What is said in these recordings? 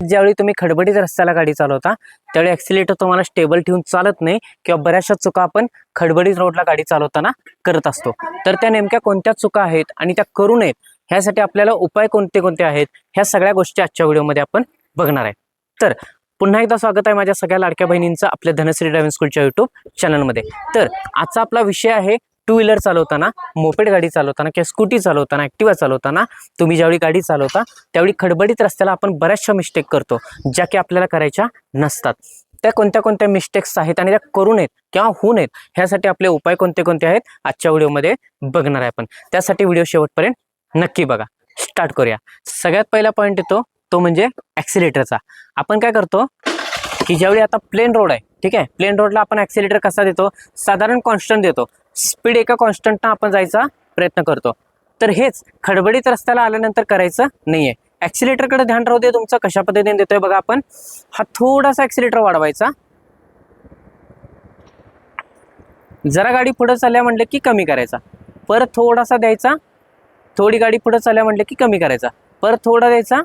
ज्यावेळी तुम्ही खडबडीत रस्त्याला गाडी चालवता त्यावेळी ॲक्सिलेटर तुम्हाला स्टेबल ठेवून चालत नाही किंवा बऱ्याचशा चुका आपण खडबडीत रोडला गाडी चालवताना करत असतो. तर त्या नेमक्या कोणत्या चुका आहेत आणि त्या करू नयेत ह्यासाठी आपल्याला उपाय कोणते कोणते आहेत ह्या सगळ्या गोष्टी आजच्या व्हिडिओमध्ये आपण बघणार आहे. तर पुन्हा एकदा स्वागत आहे माझ्या सगळ्या लाडक्या बहिणींचं आपल्या धनश्री ड्रायव्हिंग स्कूलच्या यूट्यूब चॅनलमध्ये. तर आजचा आपला विषय आहे टू व्हीलर चालवताना, मोपेड गाडी चालवताना किंवा स्कूटी चालवताना, ॲक्टिवा चालवताना तुम्ही ज्यावेळी गाडी चालवता त्यावेळी खडबडीत रस्त्याला आपण बऱ्याचशा मिस्टेक करतो ज्या की आपल्याला करायच्या नसतात. त्या कोणत्या कोणत्या मिस्टेक्स आहेत आणि त्या करू नयेत किंवा होऊ नयेत ह्यासाठी आपले उपाय कोणते कोणते आहेत आजच्या व्हिडिओमध्ये बघणार आहे आपण. त्यासाठी व्हिडिओ शेवटपर्यंत नक्की बघा. स्टार्ट करूया. सगळ्यात पहिला पॉईंट येतो तो म्हणजे ॲक्सिलेटरचा. आपण काय करतो की ज्यावेळी आता प्लेन रोड आहे, ठीक आहे, प्लेन रोडला आपण ॲक्सिलेटर कसा देतो, साधारण कॉन्स्टंट देतो. स्पीड एका कॉन्स्टंटनं आपण जायचा प्रयत्न करतो. तर हेच खडबडीत रस्त्याला आल्यानंतर करायचं नाहीये. ॲक्सिलेटरकडे ध्यान राहू दे तुमचं. कशा पद्धतीने देतोय बघा आपण. हा थोडासा ॲक्सिलेटर वाढवायचा, जरा गाडी पुढे चालल्या म्हणलं की कमी करायचा, परत थोडासा द्यायचा, थोडी गाडी पुढे चालल्या म्हणलं की कमी करायचा, परत थोडा द्यायचा,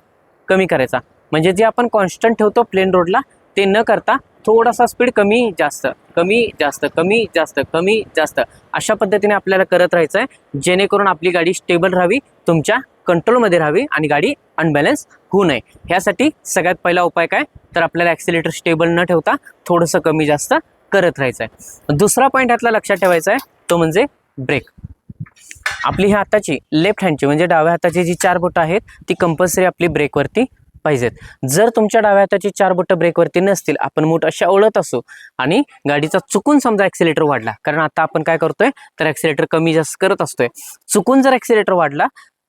कमी करायचा. म्हणजे जे आपण कॉन्स्टंट ठेवतो प्लेन रोडला ते न करता थोडासा स्पीड कमी जास्त कमी जास्त कमी जास्त कमी जास्त अशा पद्धतीने आपल्याला करत राहायचं आहे, जेणेकरून आपली गाडी स्टेबल राहावी, तुमच्या कंट्रोलमध्ये राहावी आणि गाडी अनबॅलन्स होऊ नये. ह्यासाठी सगळ्यात पहिला उपाय काय, तर आपल्याला ॲक्सिलेटर स्टेबल न ठेवता थोडंसं कमी जास्त करत राहायचं आहे. दुसरा पॉईंट ह्यातला लक्षात ठेवायचा आहे तो म्हणजे ब्रेक. आपली ही हाताची लेफ्ट हँडची म्हणजे डाव्या हाताची जी 4 बोटं आहेत ती कंपल्सरी आपली ब्रेकवरती पाहिजेत. जर तुमच्या डाव्या हाताची 4 बोटं ब्रेकवरती नसतील, आपण मूठ अशा ओळत असू आणि गाडीचा चुकून समजा ॲक्सिलेटर वाढला, कारण आता आपण काय करतोय तर ॲक्सिलेटर कमी जास्त करत असतोय, चुकून जर ॲक्सिलेटर वाढला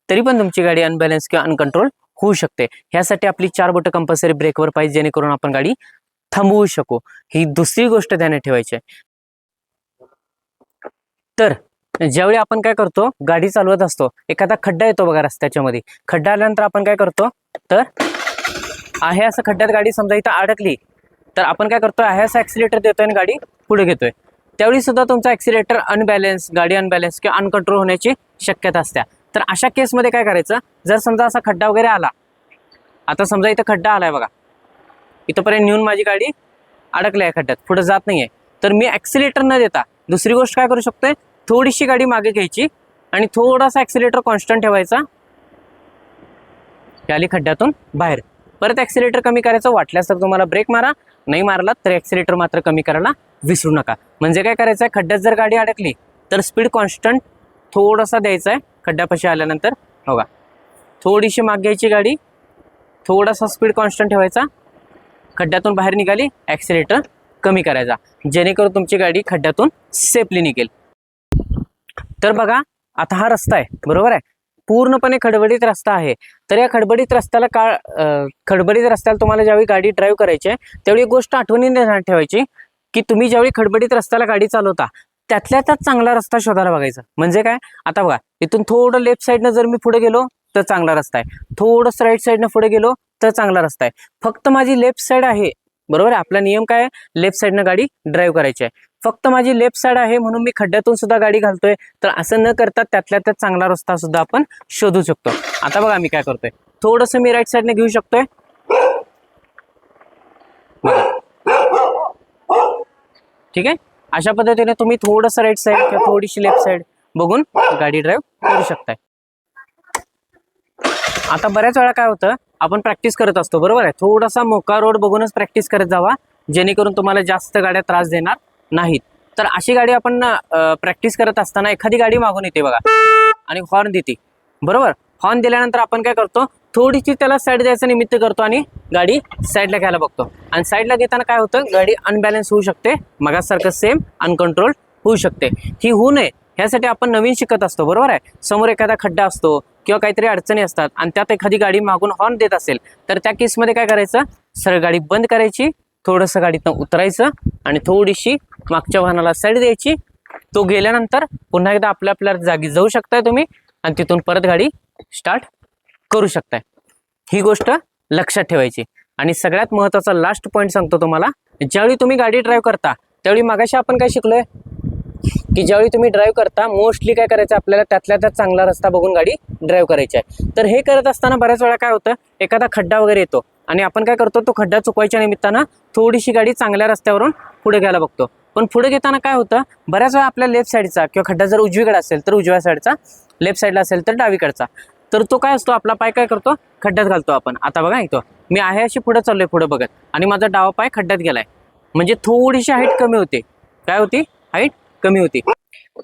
तरी पण तुमची गाडी अनबॅलन्स किंवा अनकंट्रोल होऊ शकते. ह्यासाठी आपली 4 बोटं कंपल्सरी ब्रेकवर पाहिजे, जेणेकरून आपण गाडी थांबवू शकू. ही दुसरी गोष्ट ध्यानात ठेवायची आहे. तर ज्यावेळी आपण काय करतो गाडी चालवत असतो, एखादा खड्डा येतो बघा रस्त्याच्या मध्ये, खड्डा आल्यानंतर आपण काय करतो तर आहे असं खड्ड्यात गाडी समजा इथं अडकली तर आपण काय करतो, आहे असं ॲक्सिलेटर देतोय आणि गाडी पुढे घेतोय. त्यावेळी सुद्धा तुमचा ॲक्सिलेटर अनबॅलन्स, गाडी अनबॅलन्स किंवा अनकंट्रोल होण्याची शक्यता असते. तर अशा केसमध्ये काय करायचं, जर समजा असा खड्डा वगैरे आला, आता समजा इथं खड्डा आलाय बघा, इथंपर्यंत नेऊन माझी गाडी अडकली आहे खड्ड्यात, पुढे जात नाहीये, तर मी ॲक्सिलेटर न देता दुसरी गोष्ट काय करू शकतोय, थोडीशी गाडी मागे घ्यायची आणि थोडासा ॲक्सिलेटर कॉन्स्टंट ठेवायचा, आली खड्ड्यातून बाहेर, परत ॲक्सिलेटर कमी करायचं. वाटल्यास तर तुम्हाला ब्रेक मारा, नाही मारलात तर ॲक्सिलेटर मात्र कमी करायला विसरू नका. म्हणजे काय करायचं आहे, खड्ड्यात जर गाडी अडकली तर स्पीड कॉन्स्टंट थोडासा द्यायचा आहे, खड्ड्यापाशी आल्यानंतर बघा थोडीशी माग घ्यायची गाडी, थोडासा स्पीड कॉन्स्टंट ठेवायचा, खड्ड्यातून बाहेर निघाली ॲक्सिलेटर कमी करायचा, जेणेकरून तुमची गाडी खड्ड्यातून सेफली निघेल. तर बघा आता हा रस्ता आहे बरोबर आहे, पूर्णपणे खडबडीत रस्ता आहे. तर या खडबडीत रस्त्याला खडबडीत रस्त्याला तुम्हाला ज्यावेळी गाडी ड्राईव्ह करायची आहे त्यावेळी एक गोष्ट आठवणीने ध्यानात ठेवायची की तुम्ही ज्यावेळी खडबडीत रस्त्याला गाडी चालवता त्यातल्या त्यात चांगला रस्ता शोधायला बघायचा. म्हणजे काय, आता बघा इथून थोडं लेफ्ट साईडनं जर मी पुढे गेलो तर चांगला रस्ता आहे, थोडंसं राईट साईडनं पुढे गेलो तर चांगला रस्ता आहे. फक्त माझी लेफ्ट साईड आहे बरोबर आहे, आपला नियम काय आहे, लेफ्ट साईडनं गाडी ड्राईव्ह करायची आहे. फक्त माझी लेफ्ट साईड आहे म्हणून मी खड्ड्यातून सुद्धा गाडी घालतोय, तर असं न करता त्यातल्या त्यात चांगला रस्ता सुद्धा आपण शोधू शकतो. आता बघा मी काय करतोय, थोडंसं मी राईट साईडने घेऊ शकतोय, ठीक आहे. अशा पद्धतीने तुम्ही थोडंसं राईट साईड किंवा थोडीशी लेफ्ट साईड बघून गाडी ड्राईव्ह करू शकताय. आता बऱ्याच वेळा काय होतं, आपण प्रॅक्टिस करत असतो बरोबर आहे, थोडासा मोका रोड बघूनच प्रॅक्टिस करत जावा, जेणेकरून तुम्हाला जास्त गाड्या त्रास देणार नाहीत. तर अशी गाडी आपण प्रॅक्टिस करत असताना एखादी गाडी मागून येते बघा आणि हॉर्न देते बरोबर, हॉर्न दिल्यानंतर आपण काय करतो, थोडीशी त्याला साईड द्यायचं निमित्त करतो आणि गाडी साईडला घ्यायला बघतो, आणि साईडला घेताना काय होतं, गाडी अनबॅलन्स होऊ शकते, मगासारखं सेम अनकंट्रोल होऊ शकते. ही होऊ नये ह्यासाठी आपण नवीन शिकत असतो बरोबर आहे. समोर एखादा खड्डा असतो किंवा काहीतरी अडचणी असतात आणि त्यात एखादी गाडी मागून हॉर्न देत असेल तर त्या केसमध्ये काय करायचं, सरळ गाडी बंद करायची, थोडंसं गाडीतनं उतरायचं आणि थोडीशी मागच्या वाहनाला साईड द्यायची. तो गेल्यानंतर पुन्हा एकदा आपल्या जागी जाऊ शकताय तुम्ही आणि तिथून परत गाडी स्टार्ट करू शकताय. ही गोष्ट लक्षात ठेवायची. आणि सगळ्यात महत्त्वाचा लास्ट पॉईंट सांगतो तुम्हाला, ज्यावेळी तुम्ही गाडी ड्राईव्ह करता त्यावेळी मागाशी आपण काय शिकलोय, की ज्यावेळी तुम्ही ड्राईव्ह करता मोस्टली काय करायचं आपल्याला त्यातल्या त्यात चांगला रस्ता बघून गाडी ड्राईव्ह करायची आहे. तर हे करत असताना बऱ्याच वेळा काय होतं, एखादा खड्डा वगैरे येतो आणि आपण काय करतो, तो खड्डा चुकवायच्या निमित्तानं थोडीशी गाडी चांगल्या रस्त्यावरून पुढे घ्यायला बघतो. पण पुढे घेताना काय होतं, बऱ्याच वेळा आपल्या लेफ्ट साईडचा किंवा खड्डा जर उजवीकडे असेल तर उजव्या साईडचा, लेफ्ट साईडला असेल तर डावीकडचा, तर तो काय असतो, आपला पाय काय करतो, खड्ड्यात घालतो आपण. आता बघा इथं मी आहे अशी पुढे चाललोय पुढे बघत, आणि माझा डावा पाय खड्ड्यात गेलाय, म्हणजे थोडीशी हाईट कमी होते. काय होती, हाईट कमी होती.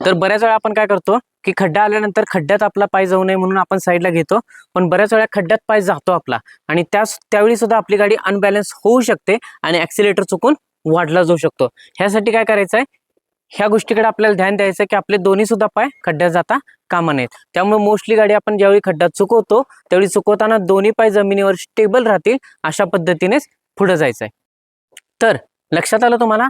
तर बऱ्याच वेळा आपण काय करतो की खड्डा आल्यानंतर खड्ड्यात आपला पाय जाऊ नये म्हणून आपण साईडला घेतो, पण बऱ्याच वेळा खड्ड्यात पाय जातो आपला, आणि त्यावेळी सुद्धा आपली गाडी अनबॅलन्स होऊ शकते आणि ॲक्सिलेटर चुकून वाढला जाऊ शकतो. ह्यासाठी काय करायचं आहे, ह्या गोष्टीकडे आपल्याला ध्यान द्यायचं आहे की आपले दोन्ही सुद्धा पाय खड्ड्यात जाता कामा नयेत. त्यामुळे मोस्टली गाडी आपण ज्यावेळी खड्ड्यात चुकवतो त्यावेळी चुकवताना दोन्ही पाय जमिनीवर स्टेबल राहतील अशा पद्धतीनेच पुढे जायचं आहे. तर लक्षात आलं तुम्हाला,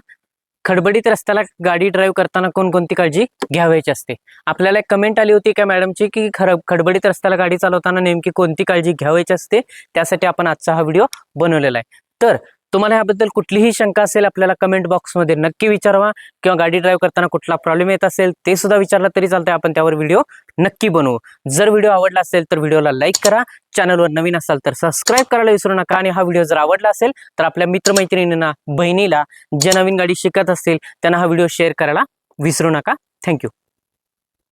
खडबडीत रस्त्याला गाडी ड्राईव्ह करताना कोणकोणती काळजी घ्यावायची असते. आपल्याला एक कमेंट आली होती का मॅडमची की खडबडीत रस्त्याला गाडी चालवताना नेमकी कोणती काळजी घ्यावायची असते, त्यासाठी आपण आजचा हा व्हिडिओ बनवलेला आहे. तर तुम्हाला याबद्दल कुठलीही शंका असेल आपल्याला कमेंट बॉक्समध्ये नक्की विचारवा, किंवा गाडी ड्राईव्ह करताना कुठला प्रॉब्लेम येत असेल ते सुद्धा विचारला तरी चालतंय, आपण त्यावर व्हिडिओ नक्की बनवू. जर व्हिडिओ आवडला असेल तर व्हिडिओला लाईक करा, चॅनलवर नवीन असाल तर सबस्क्राईब करायला विसरू नका, आणि हा व्हिडिओ जर आवडला असेल तर आपल्या मित्रमैत्रिणींना, बहिणीला, जे नवीन गाडी शिकत असतील त्यांना हा व्हिडिओ शेअर करायला विसरू नका. थँक्यू.